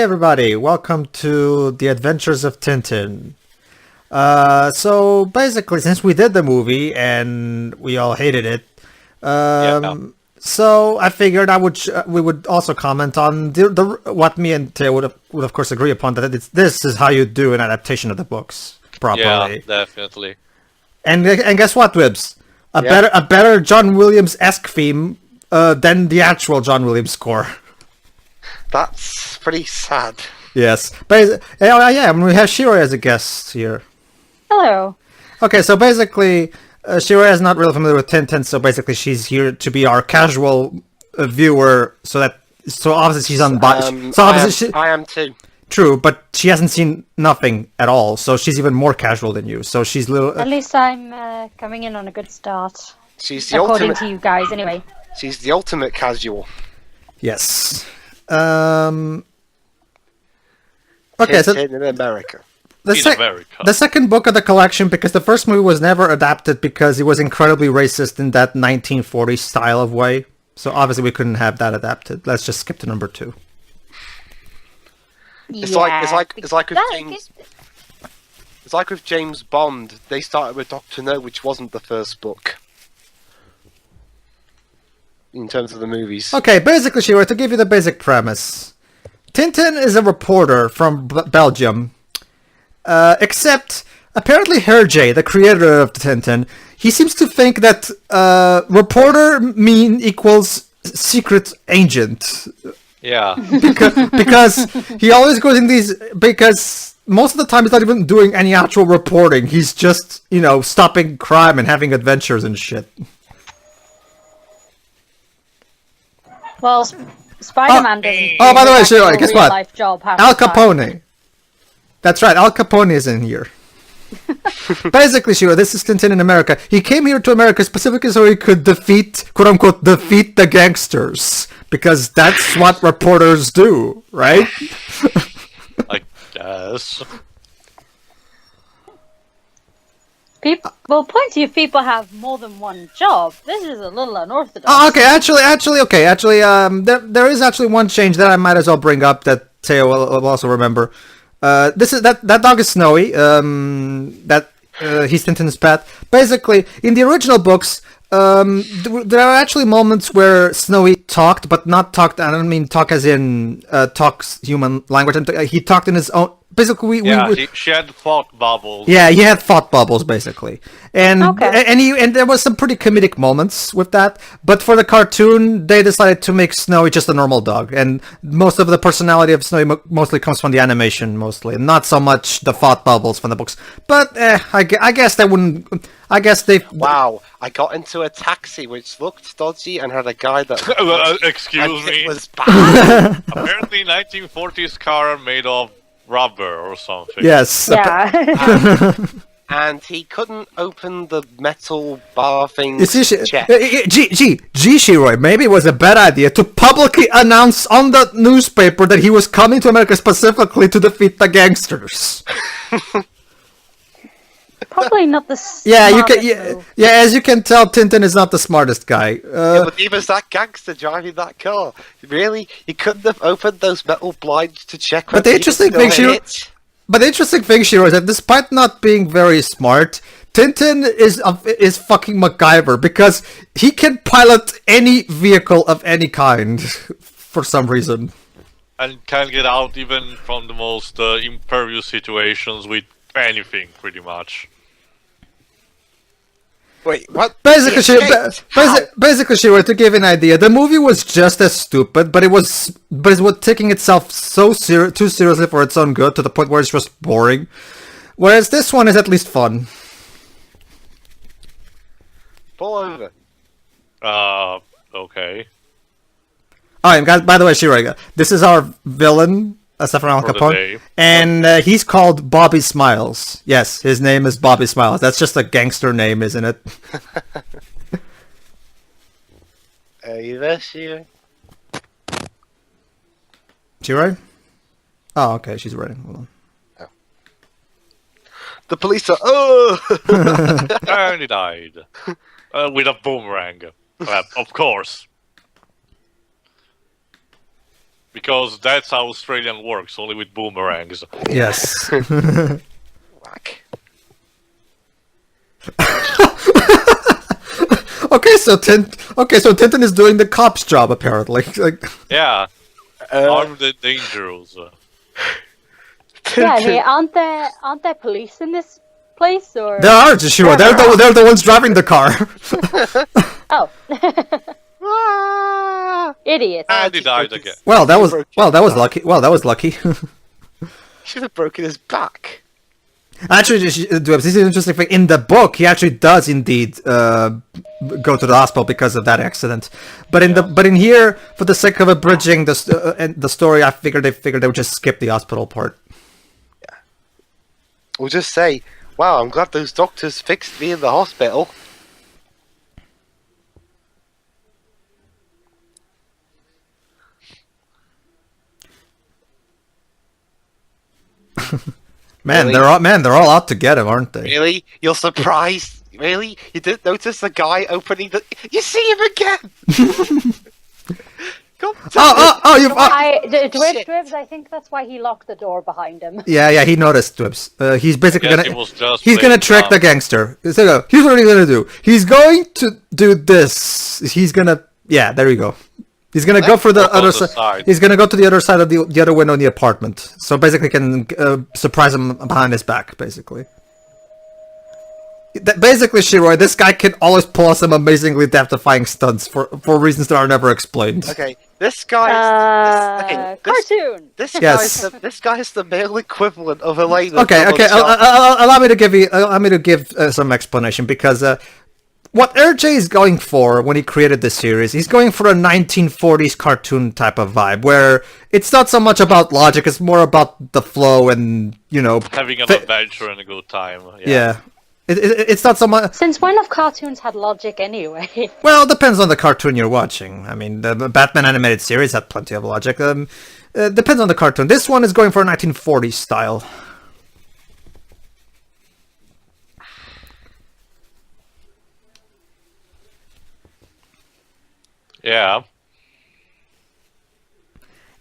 everybody, welcome to the Adventures of Tintin. So basically, since we did the movie and we all hated it, so I figured we would also comment on what me and Teo would of course agree upon, that this is how you do an adaptation of the books properly. Yeah, definitely. And guess what, Wibs? A better John Williams-esque theme than the actual John Williams score. That's pretty sad. Yes. But we have Shiroi as a guest here. Hello. Okay, so basically, Shiroi is not really familiar with Tintin, so basically she's here to be our casual viewer, so obviously she's unbiased. I am too. True, but she hasn't seen nothing at all, so she's even more casual than you. So she's little. At least I'm coming in on a good start. She's the according ultimate. to you guys, anyway. She's the ultimate casual. Yes. Okay, so in America. The second book of the collection, because the first movie was never adapted because it was incredibly racist in that 1940s style of way. So obviously we couldn't have that adapted. Let's just skip to number 2. It's like with James. It's like with James Bond. They started with Dr. No, which wasn't the first book. In terms of the movies. Okay, basically, Shiro, to give you the basic premise. Tintin is a reporter from Belgium. Except, apparently Hergé, the creator of Tintin, he seems to think that reporter equals secret agent. Yeah. Because he always goes in these... Because most of the time he's not even doing any actual reporting. He's just, stopping crime and having adventures and shit. Well, Spider-Man doesn't. Oh, by the way, Shiro, guess what? Life job Al Capone. That's right, Al Capone is in here. Basically, Shiro, this is Tintin in America. He came here to America specifically so he could quote-unquote, defeat the gangsters. Because that's what reporters do, right? I guess. Well, plenty of people have more than one job. This is a little unorthodox. Oh, okay, actually, there is actually one change that I might as well bring up that Teo will also remember. That dog is Snowy. He's Tintin's pet. Basically, in the original books, there are actually moments where Snowy talked, but not talked. I don't mean talk as in talks human language. He talked in his own. Basically, she had thought bubbles. Yeah, he had thought bubbles, basically, and there was some pretty comedic moments with that. But for the cartoon, they decided to make Snowy just a normal dog, and most of the personality of Snowy mostly comes from the animation, and not so much the thought bubbles from the books. But I guess they wouldn't. I guess they. Wow! I got into a taxi which looked dodgy and had a guy that. Excuse me. It was bad. Apparently, 1940s car are made of rubber or something. Yes. Yeah. And he couldn't open the metal bar thing. Shiroi, maybe it was a bad idea to publicly announce on the newspaper that he was coming to America specifically to defeat the gangsters. Probably not the as you can tell, Tintin is not the smartest guy. But he was that gangster driving that car. Really? He couldn't have opened those metal blinds to check. But the interesting thing, Shiro, is that despite not being very smart, Tintin is fucking MacGyver because he can pilot any vehicle of any kind for some reason, and can get out even from the most imperious situations with anything, pretty much. Wait, what? Basically, Shiro, to give an idea, the movie was just as stupid, but it was taking itself too seriously for its own good, to the point where it's just boring. Whereas this one is at least fun. Pull over. Okay. Alright, guys, by the way, Shiro, this is our villain, aside from Al Capone, and he's called Bobby Smiles. Yes, his name is Bobby Smiles. That's just a gangster name, isn't it? Are you there, Shiro? Shiro? Oh, okay, she's ready. Hold on. Oh. The police are... Oh! And he died. With a boomerang. Of course. Because that's how Australian works, only with boomerangs. Yes. Whack. Okay, so Tintin is doing the cop's job apparently. Like, Yeah, armed and dangerous. Yeah, I mean, aren't there police in this place, or? there are, sure. They're the ones driving the car. Oh. Idiots. And he died again. Well, that was lucky. Well, that was lucky. Should have broken his back. Actually, this is an interesting thing. In the book, he actually does indeed go to the hospital because of that accident. But in here, for the sake of abridging the story, I figured they would just skip the hospital part. Yeah. We'll just say, "Wow, I'm glad those doctors fixed me in the hospital." Man, Really? they're all out to get him, aren't they? Really? You're surprised? Really? You didn't notice the guy opening the... You see him again! Dwibs, I think that's why he locked the door behind him. Yeah, he noticed Dwibs. He's basically He's gonna trick the gangster. So, here's what he's gonna do. He's going to do this. He's gonna... Yeah, there you go. He's gonna go for the other side. He's gonna go to the other side of the other window in the apartment. So basically, can surprise him behind his back. Basically, Shiroy, this guy can always pull off some amazingly death-defying stunts for reasons that are never explained. Okay, this guy. Cartoon. This Yes. guy is the male equivalent of Elena. Okay. Allow me to give some explanation because. What RJ is going for when he created this series, he's going for a 1940s cartoon type of vibe, where it's not so much about logic, it's more about the flow and, having an adventure and a good time. Yeah. It's not so much... Since when have cartoons had logic anyway? Well, it depends on the cartoon you're watching. I mean, the Batman animated series had plenty of logic. Depends on the cartoon. This one is going for a 1940s style. Yeah.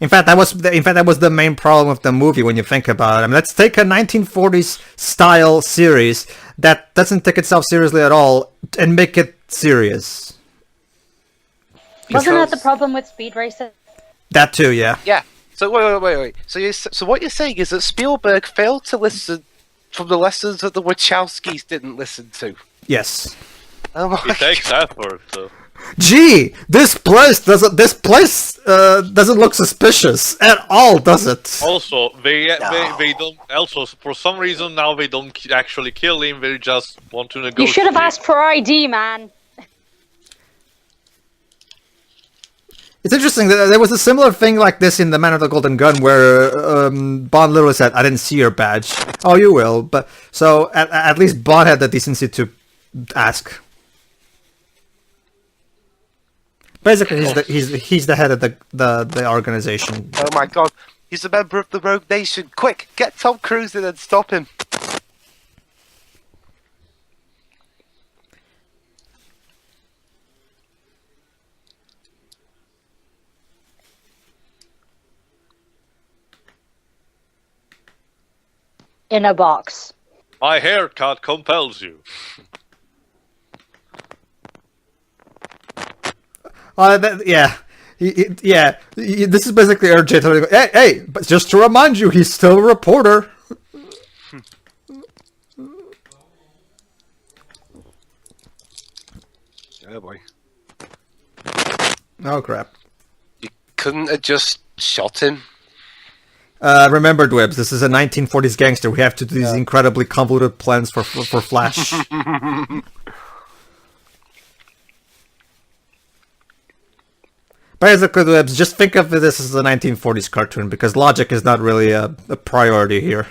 In fact, that was the main problem with the movie when you think about it. I mean, let's take a 1940s style series that doesn't take itself seriously at all and make it serious. Wasn't that the problem with Speed Racer? That too, yeah. Yeah. So wait. So what you're saying is that Spielberg failed to listen from the lessons that the Wachowskis didn't listen to. Yes. Oh my It takes effort. Gee, this place doesn't look suspicious at all, does it? Also, they don't. Also, for some reason now they don't actually kill him. They just want to negotiate. You should have asked for ID, man. It's interesting that there was a similar thing like this in The Man of the Golden Gun, where Bond literally said, "I didn't see your badge." Oh, you will, but so at least Bond had the decency to ask. Basically, he's the head of the organization. Oh my god, he's a member of the Rogue Nation. Quick, get Tom Cruise in and stop him. In a box. My haircut compels you. Yeah. This is basically RJ telling me, hey, but just to remind you, he's still a reporter. Oh boy. Oh crap. You couldn't have just shot him? Remember, Dwebs, this is a 1940s gangster. We have to do these incredibly convoluted plans for Flash. Basically, Dwebs, just think of this as a 1940s cartoon, because logic is not really a priority here.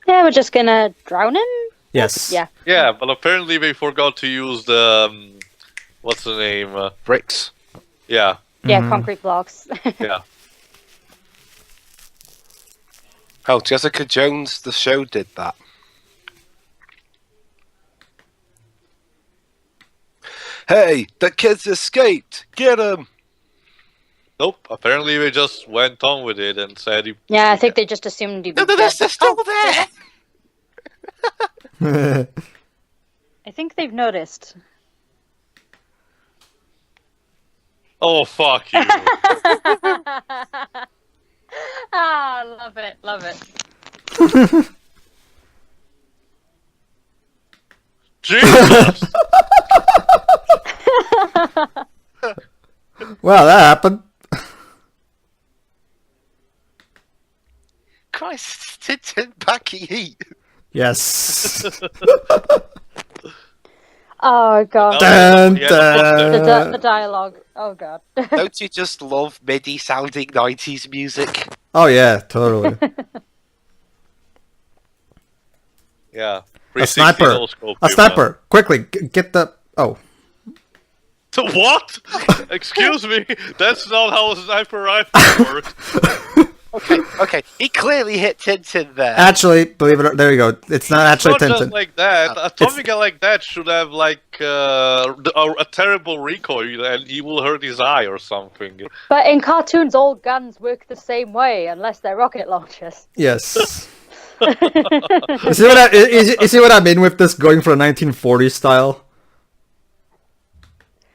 Yeah, we're just gonna drown him? Yes. Yeah. Yeah, but apparently they forgot to use the... what's the name? Bricks. Yeah. Yeah, concrete blocks. Yeah. Oh, Jessica Jones, the show, did that. Hey, the kid's escaped! Get him! Nope. Apparently, we just went on with it and said. Yeah, I think they just assumed you'd be No, dead. they're still there. I think they've noticed. Oh, fuck you. Love it, love it. Jesus! Well, that happened. Christ, Tintin, backy heat. Yes. Oh god. Dun, Yeah, dun. The dialogue. Oh god. Don't you just love MIDI sounding 90s music? Oh yeah, totally. Yeah. A sniper. A sniper. Quickly, get the. Oh. What? Excuse me. That's not how a sniper rifle works. Okay. He clearly hit Tintin there. Actually, believe it or there you go. It's not actually Not just Tintin. like that. A Tommy guy like that should have like a terrible recoil, and he will hurt his eye or something. But in cartoons, all guns work the same way, unless they're rocket launchers. Yes. You see what I mean with this going for a 1940s style?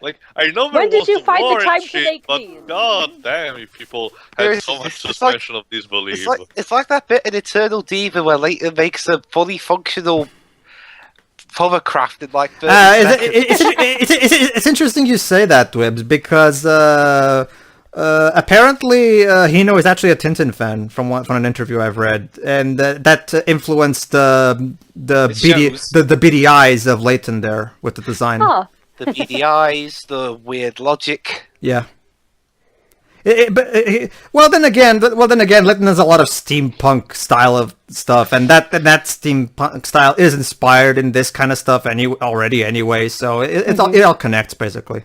Like, I know When there did you was find the war and time to shit, make but these? god damn, if people had so much suspension of disbelief. It's like that bit in Eternal Diva where Leighton makes a fully functional hovercraft in like 30 seconds. It's interesting you say that, Wibbs, because apparently Hino is actually a Tintin fan from an interview I've read, and that influenced the beady eyes of Leighton there with the design. Oh. The beady eyes, the weird logic. Yeah. Well, then again, Leighton has a lot of steampunk style of stuff, and that steampunk style is inspired in this kind of stuff already anyway. So it all connects basically.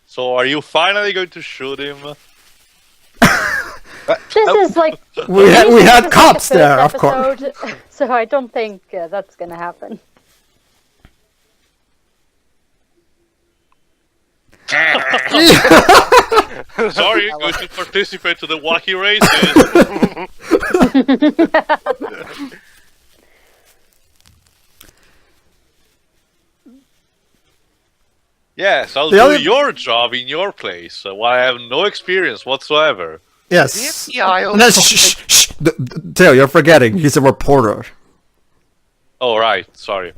So are you finally going to shoot him? This is like We had cops there, of course. episode, so I don't think that's gonna happen. Sorry, going to participate to the wacky races. Yes, I'll do your job in your place, while I have no experience whatsoever. Yes. FBI No, shh. Theo, you're forgetting. He's a reporter. Oh, right. Sorry.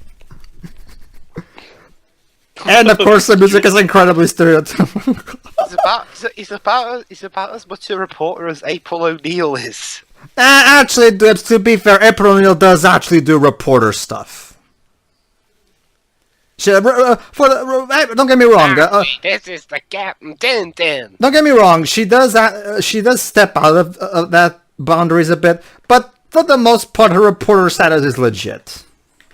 And of course, the music is incredibly stereotypical. He's about as much a reporter as April O'Neil is. Actually, to be fair, April O'Neil does actually do reporter stuff. Don't get me wrong. This is the Captain Tintin. Don't get me wrong. She does step out of that boundaries a bit, but for the most part, her reporter status is legit.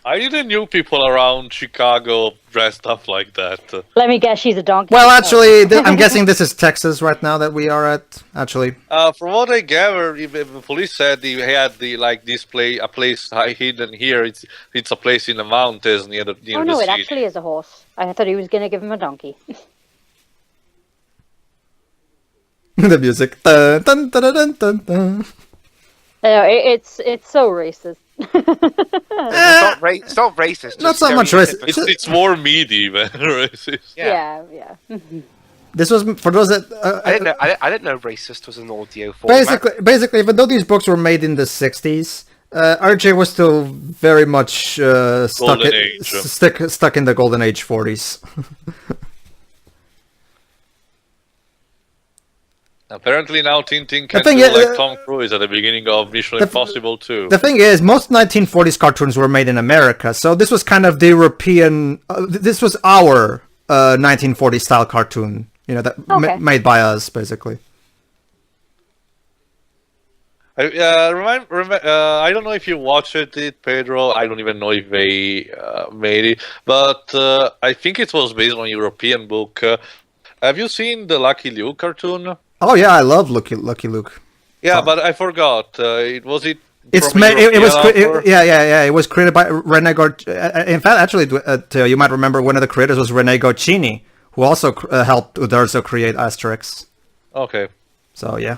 I didn't know people around Chicago dressed up like that. Let me guess, she's a donkey. Well, actually, I'm guessing this is Texas right now that we are at. Actually, From what I gather, the police said he had a place hidden here. It's a place in the mountains near the Oh no, the it city. actually is a horse. I thought he was gonna give him a donkey. the music. Dun, dun, dun, dun, dun, dun. It's so racist. It's not racist. Not just so much racist. stereotypical. It's more meaty than racist. Yeah. This was for those that I didn't know racist was an audio format. basically, even though these books were made in the '60s, RJ was still very much stuck in the golden age '40s. Apparently now Tintin can do like Tom Cruise at the beginning of Mission Impossible 2. The thing is, most 1940s cartoons were made in America, so this was kind of the European. This was our 1940s style cartoon, made by us, basically. I don't know if you watched it, Pedro. I don't even know if they made it, but I think it was based on a European book. Have you seen the Lucky Luke cartoon? Oh yeah, I love Lucky Luke. Yeah, but I forgot. It was. It was created by Rene In fact, actually, you might remember one of the creators was Rene Goscinny, who also helped Uderzo create Asterix. Okay. So yeah.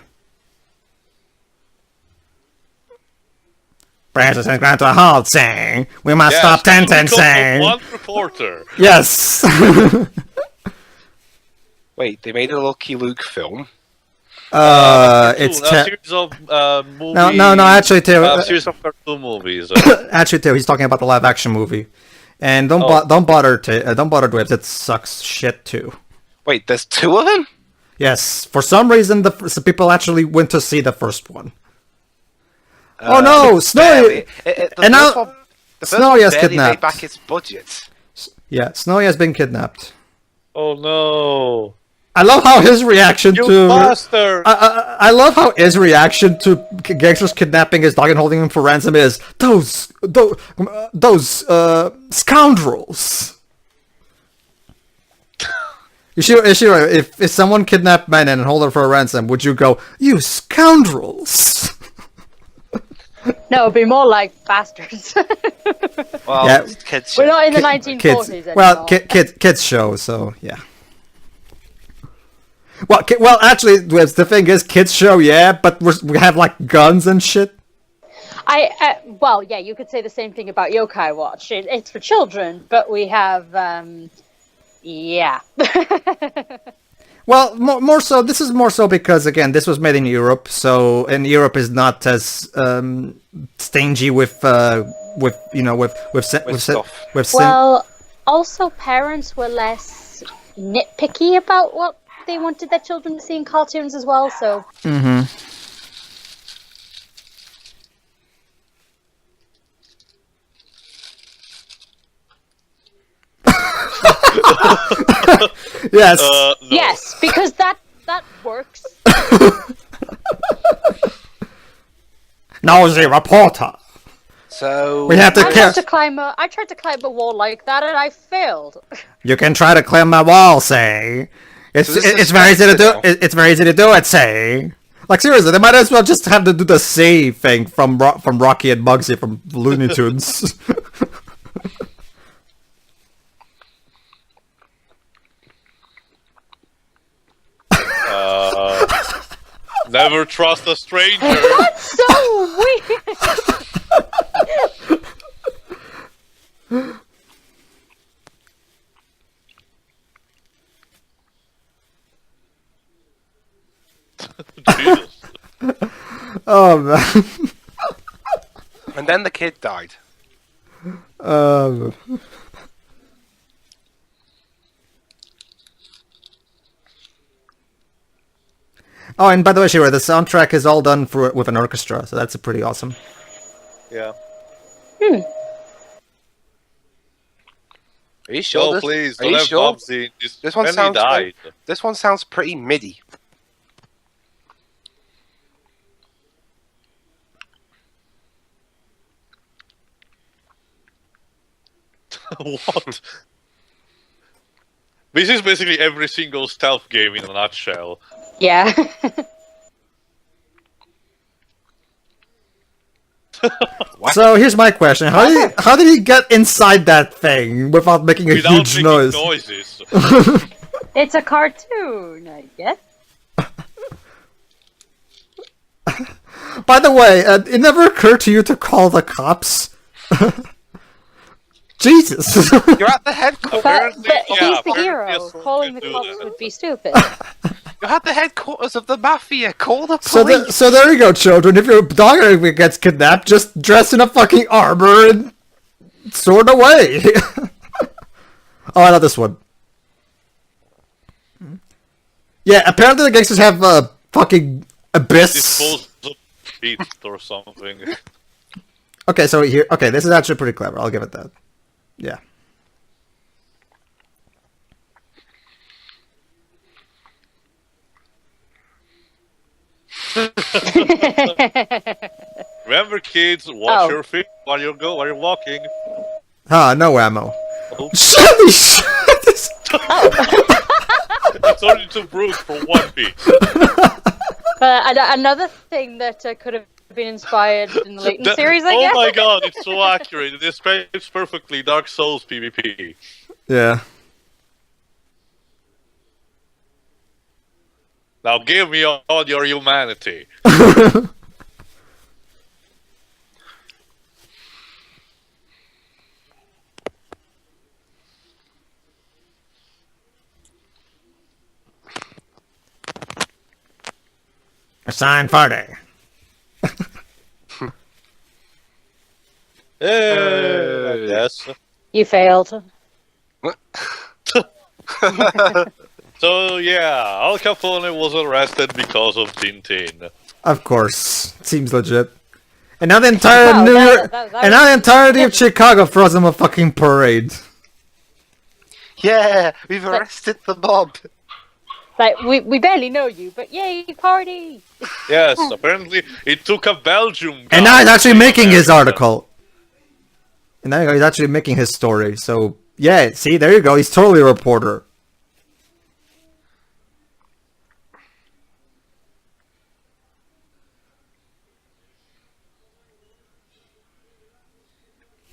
President Grant to a halt, saying, "We must stop Tintin, saying." One reporter. Yes. Wait, they made a Lucky Luke film. It's a series of movies. No. Actually, Theo, a series of cartoon movies. Actually, Theo, he's talking about the live-action movie, and don't bother Dwebs. It sucks shit too. Wait, there's 2 of them? Yes, for some reason the people actually went to see the first one. Oh no, Snowy! And now Snowy has kidnapped. Made back its budget. Yeah, Snowy has been kidnapped. Oh no! I love how his reaction to bastard! I love how his reaction to gangsters kidnapping his dog and holding him for ransom is those scoundrels. Ishiro, if someone kidnapped Manon and hold her for a ransom, would you go, "You scoundrels"? No, it'd be more like bastards. Well, yeah. kids. We're not in the 1940s anymore. Well, kids show, so yeah. Well, actually, the thing is, kids show, yeah, but we have like guns and shit. Well, yeah, you could say the same thing about Yokai Watch. It's for children, but we have, yeah. Well, more so. This is more so because again, this was made in Europe, so and Europe is not as stingy with stuff. Well, also parents were less nitpicky about what they wanted their children to see in cartoons as well. So. Mm-hmm. Yes. No. Yes, because that works. Nosy reporter. So we have to. I tried to climb a wall like that, and I failed. You can try to climb my wall, say. It's very easy to do. It's very easy to do it, say. Like seriously, they might as well just have to do the say thing from Rocky and Bugsy from Looney Tunes. Never trust a stranger. That's so weird. Jesus. Oh man. And then the kid died. Oh, and by the way, Shira, the soundtrack is all done with an orchestra, so that's pretty awesome. Yeah. Are you sure? No, please, are you sure? This one sounds. This one sounds pretty MIDI. What? This is basically every single stealth game in a nutshell. Yeah. So here's my question: How did he get inside that thing without making a huge noise? Noises. It's a cartoon, I guess. By the way, it never occurred to you to call the cops. Jesus! You're at the headquarters. But he's the hero. Calling the cops would be stupid. You're at the headquarters of the mafia. Call the police. So there you go, children. If your dog gets kidnapped, just dress in a fucking armor and sword away. Oh, I love this one. Yeah, apparently the gangsters have a fucking abyss. Disposable feet or something. Okay, so here. Okay, this is actually pretty clever. I'll give it that. Yeah. Remember, kids, watch your feet while you're walking. Ah, no ammo. Oh. Chevy, shut this. It's only too brute for one piece. Another thing that could have been inspired in the Leighton series, I guess. Oh my god, it's so accurate. It describes perfectly Dark Souls PvP. Yeah. Now give me all your humanity. Assign party. Yes. You failed. So yeah, Al Capone was arrested because of Tintin. Of course, seems legit. And now the entire Wow, New that- York, that- that and now the was- entirety of Chicago throws him a fucking parade. Yeah, we've arrested the mob. Like, we barely know you, but yay, party! Yes, apparently it took a Belgium guy And now he's actually to making his America. article. And now he's actually making his story. So yeah, see, there you go. He's totally a reporter.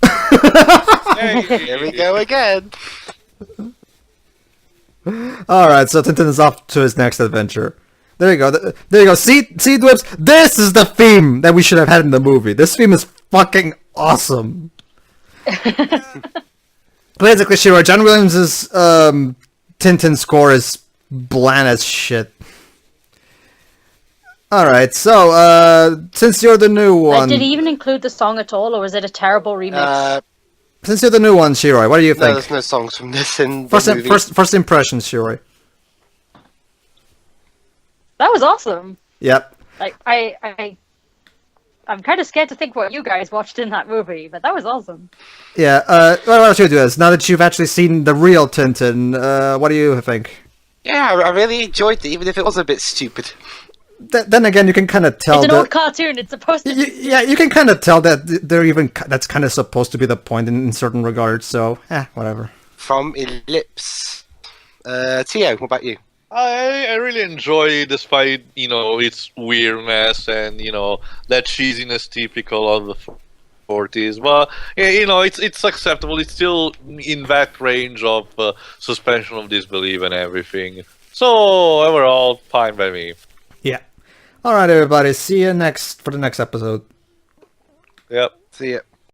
Hey, Here we go again. Alright, so Tintin is off to his next adventure. There you go. There you go. See, Dwips? This is the theme that we should have had in the movie. This theme is fucking awesome. Basically, Shiro, John Williams' Tintin score is bland as shit. Alright, so, since you're the new one... Did he even include the song at all, or was it a terrible remix? Since you're the new one, Shiroi, what do you No, think? there's no songs from this in the movie. First impressions, Shiroi. That was awesome. Yep. Like, I'm kind of scared to think what you guys watched in that movie, but that was awesome. Yeah, what should we do is, now that you've actually seen the real Tintin, what do you think? Yeah, I really enjoyed it, even if it was a bit stupid. Then again, you can kind of tell It's an that... old cartoon, it's supposed to be... Yeah, you can kind of tell that they're even... That's kind of supposed to be the point in certain regards, so, whatever. From Ellipse. Tio, what about you? I really enjoy, despite its weirdness and that cheesiness typical of the 40s. But it's acceptable. It's still in that range of suspension of disbelief and everything. So overall, fine by me. Yeah. Alright, everybody. See you for the next episode. Yep. See ya.